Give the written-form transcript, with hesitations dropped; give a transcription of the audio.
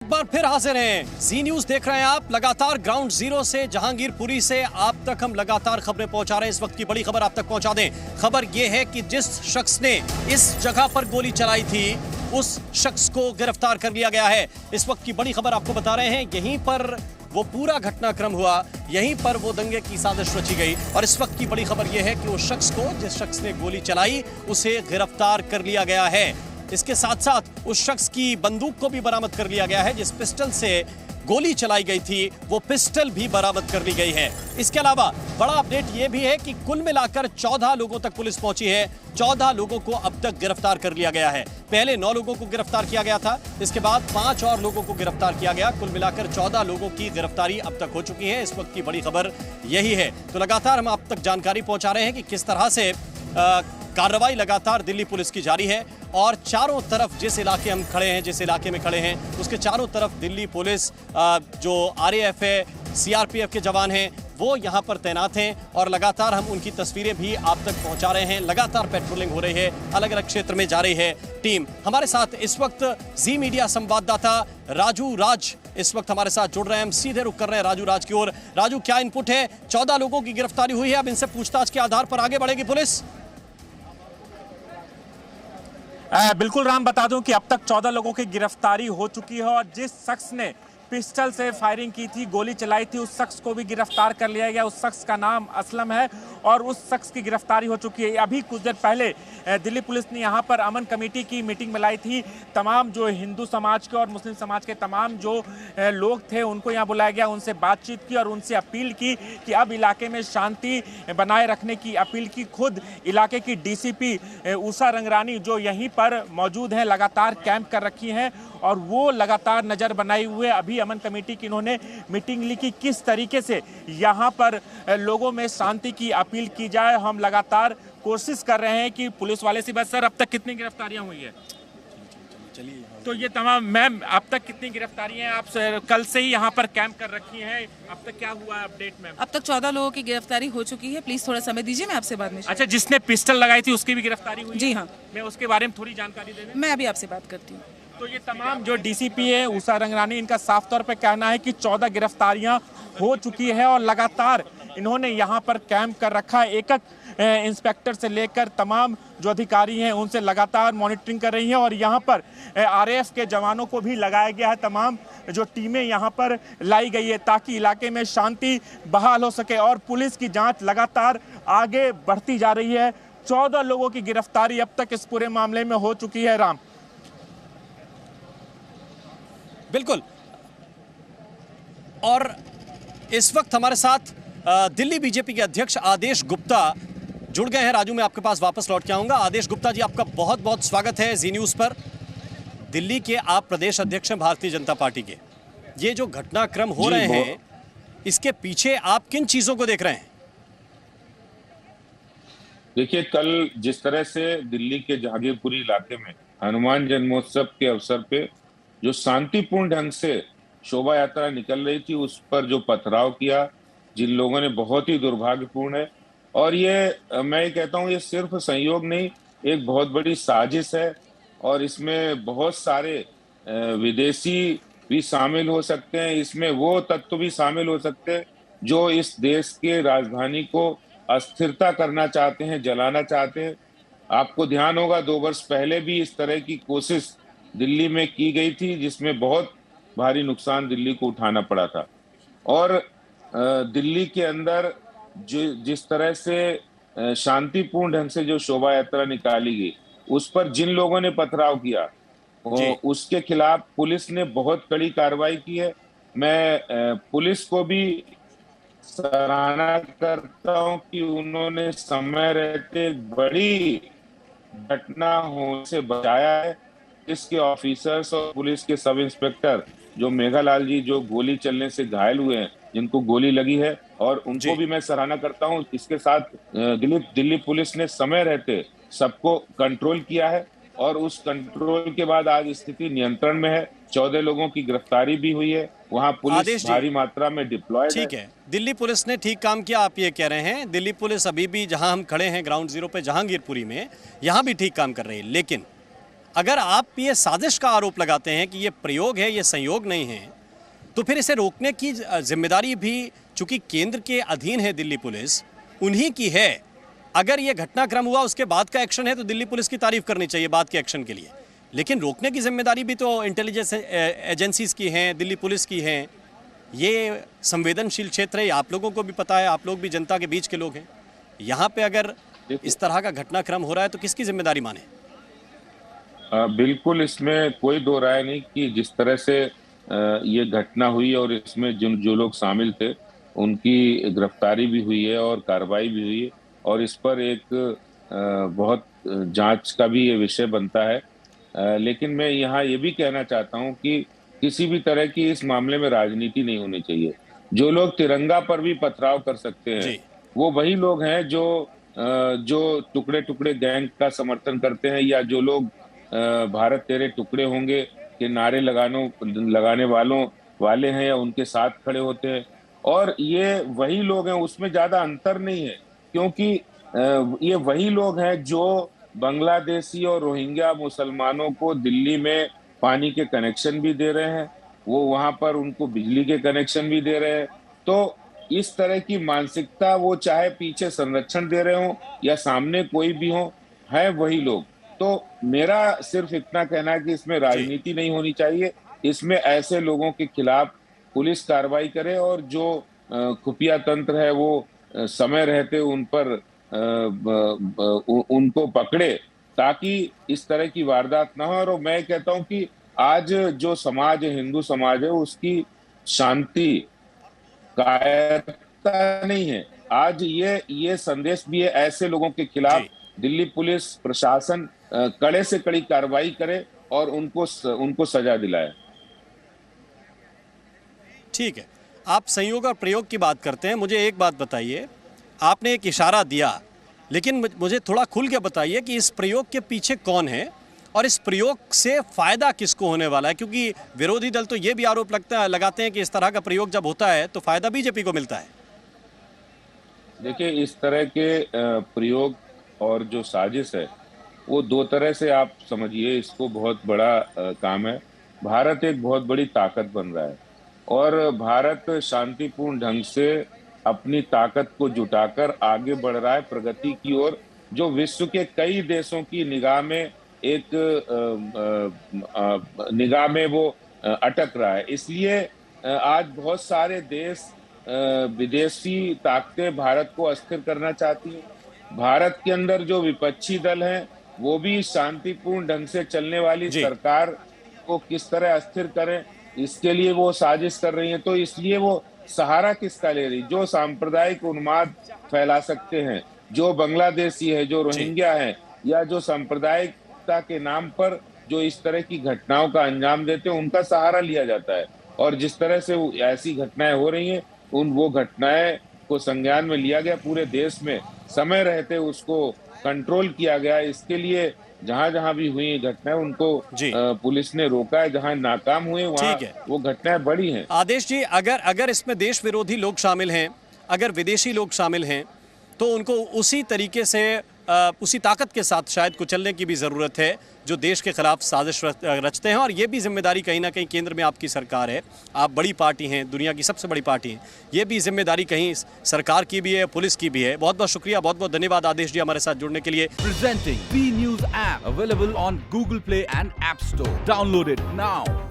एक बार फिर हाजिर हैं। जी न्यूज देख रहे हैं आप। लगातार ग्राउंड जीरो से, जहांगीरपुरी से आप तक हम लगातार खबरें पहुंचा रहे हैं। इस वक्त की बड़ी खबर आप तक पहुंचा दें। खबर यह है कि जिस शख्स ने इस जगह पर गोली चलाई थी उस शख्स को गिरफ्तार कर लिया गया है। इस वक्त की बड़ी खबर आपको बता रहे हैं। यहीं पर वो पूरा घटनाक्रम हुआ, यहीं पर वो दंगे की साजिश रची गई। और इस वक्त की बड़ी खबर यह है कि उस शख्स को, जिस शख्स ने गोली चलाई, उसे गिरफ्तार कर लिया गया है। इसके साथ साथ उस शख्स की बंदूक को भी बरामद कर लिया गया है। जिस पिस्टल से गोली चलाई गई थी वो पिस्टल भी बरामद कर ली गई है। इसके अलावा बड़ा अपडेट यह भी है कि कुल मिलाकर 14 लोगों तक पुलिस पहुंची है। 14 लोगों को अब तक गिरफ्तार कर लिया गया है। पहले 9 लोगों को गिरफ्तार किया गया था, इसके बाद 5 और लोगों को गिरफ्तार किया गया। कुल मिलाकर 14 लोगों की गिरफ्तारी अब तक हो चुकी है। इस वक्त की बड़ी खबर यही है। तो लगातार हम आप तक जानकारी पहुंचा रहे हैं कि किस तरह से कार्रवाई लगातार दिल्ली पुलिस की जारी है। और चारों तरफ जिस इलाके हम खड़े हैं, जिस इलाके में खड़े हैं, उसके चारों तरफ दिल्ली पुलिस, जो आरएएफ है, सीआरपीएफ के जवान हैं, वो यहाँ पर तैनात हैं। और लगातार हम उनकी तस्वीरें भी आप तक पहुँचा रहे हैं। लगातार पेट्रोलिंग हो रही है, अलग अलग क्षेत्र में जा रही है टीम। हमारे साथ इस वक्त जी मीडिया संवाददाता राजू राज इस वक्त हमारे साथ जुड़ रहे हैं। हम सीधे रुक कर रहे हैं राजू राज की ओर। राजू, क्या इनपुट है? 14 लोगों की गिरफ्तारी हुई है, अब इनसे पूछताछ के आधार पर आगे बढ़ेगी पुलिस। बिल्कुल राम, बता दूं कि अब तक 14 लोगों की गिरफ्तारी हो चुकी है। और जिस शख्स ने पिस्टल से फायरिंग की थी, गोली चलाई थी, उस शख्स को भी गिरफ्तार कर लिया गया। उस शख्स का नाम असलम है और उस शख्स की गिरफ्तारी हो चुकी है। अभी कुछ देर पहले दिल्ली पुलिस ने यहाँ पर अमन कमेटी की मीटिंग बुलाई थी। तमाम जो हिंदू समाज के और मुस्लिम समाज के तमाम जो लोग थे उनको यहाँ बुलाया गया, उनसे बातचीत की और उनसे अपील की कि अब इलाके में शांति बनाए रखने की अपील की। खुद इलाके की डीसीपी उषा रंगरानी जो यहीं पर मौजूद हैं, लगातार कैंप कर रखी हैं और वो लगातार नज़र बनाए हुए अभी अमन कमेटी की इन्होंने मीटिंग ली कि किस तरीके से यहाँ पर लोगों में शांति की अपील की जाए। हम लगातार कोशिश कर रहे हैं कि पुलिस वाले से बस, सर अब तक कितनी गिरफ्तारियां हुई है? तो ये तमाम, मैम अब तक कितनी गिरफ्तारियां? आप कल से ही यहाँ पर कैंप कर रखी हैं, अब तक क्या हुआ है अपडेट मैम? अब तक 14 लोगों की गिरफ्तारी हो चुकी है। प्लीज थोड़ा समय दीजिए, मैं आपसे बाद में। अच्छा, जिसने पिस्टल लगाई थी उसकी भी गिरफ्तारी हुई? जी हाँ, मैं उसके बारे में थोड़ी जानकारी दे दें। मैं अभी आपसे बात करती हूँ। तो ये तमाम जो डीसीपी है उषा रंगरानी, इनका साफ तौर पे कहना है कि 14 गिरफ्तारियां हो चुकी है और लगातार इन्होंने यहाँ पर कैंप कर रखा है। एक इंस्पेक्टर से लेकर तमाम जो अधिकारी हैं उनसे लगातार मॉनिटरिंग कर रही हैं और यहाँ पर आरएएफ के जवानों को भी लगाया गया है। तमाम जो टीमें यहाँ पर लाई गई है ताकि इलाके में शांति बहाल हो सके और पुलिस की जांच लगातार आगे बढ़ती जा रही है। 14 लोगों की गिरफ्तारी अब तक इस पूरे मामले में हो चुकी है। राम, बिल्कुल। और इस वक्त हमारे साथ दिल्ली बीजेपी के अध्यक्ष आदेश गुप्ता जुड़ गए हैं। राजू, मैं आपके पास वापस लौट के आऊंगा। आदेश गुप्ता जी, आपका बहुत बहुत स्वागत है जी न्यूज पर। दिल्ली के आप प्रदेश अध्यक्ष हैं भारतीय जनता पार्टी के। ये जो घटनाक्रम हो रहे हैं, इसके पीछे आप किन चीजों को देख रहे हैं? देखिए, कल जिस तरह से दिल्ली के जहांगीरपुरी इलाके में हनुमान जन्मोत्सव के अवसर पे जो शांतिपूर्ण ढंग से शोभा यात्रा निकल रही थी, उस पर जो पथराव किया जिन लोगों ने, बहुत ही दुर्भाग्यपूर्ण है। और ये मैं ये कहता हूँ, ये सिर्फ संयोग नहीं, एक बहुत बड़ी साजिश है और इसमें बहुत सारे विदेशी भी शामिल हो सकते हैं। इसमें वो तत्व भी शामिल हो सकते हैं जो इस देश के राजधानी को अस्थिरता करना चाहते हैं, जलाना चाहते हैं। आपको ध्यान होगा 2 वर्ष पहले भी इस तरह की कोशिश दिल्ली में की गई थी जिसमें बहुत भारी नुकसान दिल्ली को उठाना पड़ा था। और दिल्ली के अंदर जिस तरह से शांतिपूर्ण ढंग से जो शोभा यात्रा निकाली गई, उस पर जिन लोगों ने पथराव किया उसके खिलाफ पुलिस ने बहुत कड़ी कार्रवाई की है। मैं पुलिस को भी सराहना करता हूं कि उन्होंने समय रहते बड़ी घटना होने से बचाया है। इसके ऑफिसर्स और पुलिस के सब इंस्पेक्टर जो मेघालाल जी, जो गोली चलने से घायल हुए हैं, जिनको गोली लगी है, और उनको भी मैं सराहना करता हूं। इसके साथ दिल्ली पुलिस ने समय रहते सबको कंट्रोल किया है और उस कंट्रोल के बाद आज स्थिति नियंत्रण में है। 14 लोगों की गिरफ्तारी भी हुई है। वहां पुलिस भारी मात्रा में डिप्लॉयड है। ठीक है, दिल्ली पुलिस ने ठीक काम किया, आप ये कह रहे हैं। दिल्ली पुलिस अभी भी जहां हम खड़े हैं ग्राउंड जीरो पे जहांगीरपुरी में, यहां भी ठीक काम कर रही है। लेकिन अगर आप ये साजिश का आरोप लगाते हैं कि ये प्रयोग है, ये संयोग नहीं है, तो फिर इसे रोकने की जिम्मेदारी भी चूंकि केंद्र के अधीन है दिल्ली पुलिस, उन्हीं की है। अगर ये घटनाक्रम हुआ उसके बाद का एक्शन है तो दिल्ली पुलिस की तारीफ करनी चाहिए बाद के एक्शन के लिए, लेकिन रोकने की जिम्मेदारी भी तो इंटेलिजेंस एजेंसीज की है, दिल्ली पुलिस की है। ये संवेदनशील क्षेत्र है, आप लोगों को भी पता है, आप लोग भी जनता के बीच के लोग हैं। यहाँ पे अगर इस तरह का घटनाक्रम हो रहा है तो किसकी जिम्मेदारी माने? बिल्कुल, इसमें कोई दो राय नहीं कि जिस तरह से ये घटना हुई और इसमें जो लोग शामिल थे उनकी गिरफ्तारी भी हुई है और कार्रवाई भी हुई है, और इस पर एक बहुत जांच का भी ये विषय बनता है। लेकिन मैं यहाँ ये भी कहना चाहता हूँ कि किसी भी तरह की इस मामले में राजनीति नहीं होनी चाहिए। जो लोग तिरंगा पर भी पथराव कर सकते हैं वो वही लोग हैं जो टुकड़े टुकड़े गैंग का समर्थन करते हैं, या जो लोग भारत तेरे टुकड़े होंगे के नारे लगाने वाले हैं या उनके साथ खड़े होते हैं। और ये वही लोग हैं, उसमें ज्यादा अंतर नहीं है, क्योंकि ये वही लोग हैं जो बांग्लादेशी और रोहिंग्या मुसलमानों को दिल्ली में पानी के कनेक्शन भी दे रहे हैं, वो वहां पर उनको बिजली के कनेक्शन भी दे रहे हैं। तो इस तरह की मानसिकता, वो चाहे पीछे संरक्षण दे रहे हो या सामने कोई भी हो, है वही लोग। तो मेरा सिर्फ इतना कहना है कि इसमें राजनीति नहीं होनी चाहिए, इसमें ऐसे लोगों के खिलाफ पुलिस कार्रवाई करे और जो खुफिया तंत्र है वो समय रहते उन पर उनको पकड़े, ताकि इस तरह की वारदात ना हो। और मैं कहता हूं कि आज जो समाज है, हिंदू समाज है, उसकी शांति कायरता नहीं है। आज ये संदेश भी है, ऐसे लोगों के खिलाफ दिल्ली पुलिस प्रशासन कड़े से कड़ी कार्रवाई करे और उनको सजा दिलाए। ठीक है, आप संयोग और प्रयोग की बात करते हैं। मुझे एक बात बताइए, आपने एक इशारा दिया, लेकिन मुझे थोड़ा खुल के बताइए कि इस प्रयोग के पीछे कौन है और इस प्रयोग से फायदा किसको होने वाला है? क्योंकि विरोधी दल तो ये भी आरोप लगाते हैं कि इस तरह का प्रयोग जब होता है तो फायदा बीजेपी को मिलता है। देखिए, इस तरह के प्रयोग और जो साजिश है वो दो तरह से आप समझिए, इसको बहुत बड़ा काम है। भारत एक बहुत बड़ी ताकत बन रहा है और भारत शांतिपूर्ण ढंग से अपनी ताकत को जुटाकर आगे बढ़ रहा है प्रगति की ओर, जो विश्व के कई देशों की निगाह में वो अटक रहा है। इसलिए आज बहुत सारे देश, विदेशी ताकतें भारत को अस्थिर करना चाहती हैं। भारत के अंदर जो विपक्षी दल हैं वो भी शांतिपूर्ण ढंग से चलने वाली सरकार को किस तरह अस्थिर करें, इसके लिए वो साजिश कर रही हैं। तो इसलिए वो सहारा किसका ले रही? जो सांप्रदायिक उन्माद फैला सकते हैं, जो बांग्लादेशी है, जो रोहिंग्या है, या जो सांप्रदायिकता के नाम पर जो इस तरह की घटनाओं का अंजाम देते हैं, उनका सहारा लिया जाता है। और जिस तरह से ऐसी घटनाएं हो रही हैं, वो घटनाएं को संज्ञान में लिया गया, पूरे देश में समय रहते उसको कंट्रोल किया गया। इसके लिए जहां जहां भी हुई घटनाएं उनको पुलिस ने रोका है, जहां नाकाम हुए वहां वो घटनाएं बड़ी हैं। आदेश जी, अगर इसमें देश विरोधी लोग शामिल हैं, अगर विदेशी लोग शामिल हैं, तो उनको उसी तरीके से उसी ताकत के साथ शायद कुचलने की भी ज़रूरत है जो देश के खिलाफ साजिश रचते हैं। और ये भी जिम्मेदारी कहीं ना कहीं केंद्र में आपकी सरकार है, आप बड़ी पार्टी हैं, दुनिया की सबसे बड़ी पार्टी हैं, ये भी जिम्मेदारी कहीं सरकार की भी है, पुलिस की भी है। बहुत बहुत शुक्रिया, बहुत बहुत धन्यवाद आदेश जी हमारे साथ जुड़ने के लिए। Presenting B news app available on Google Play and App Store. Download it now.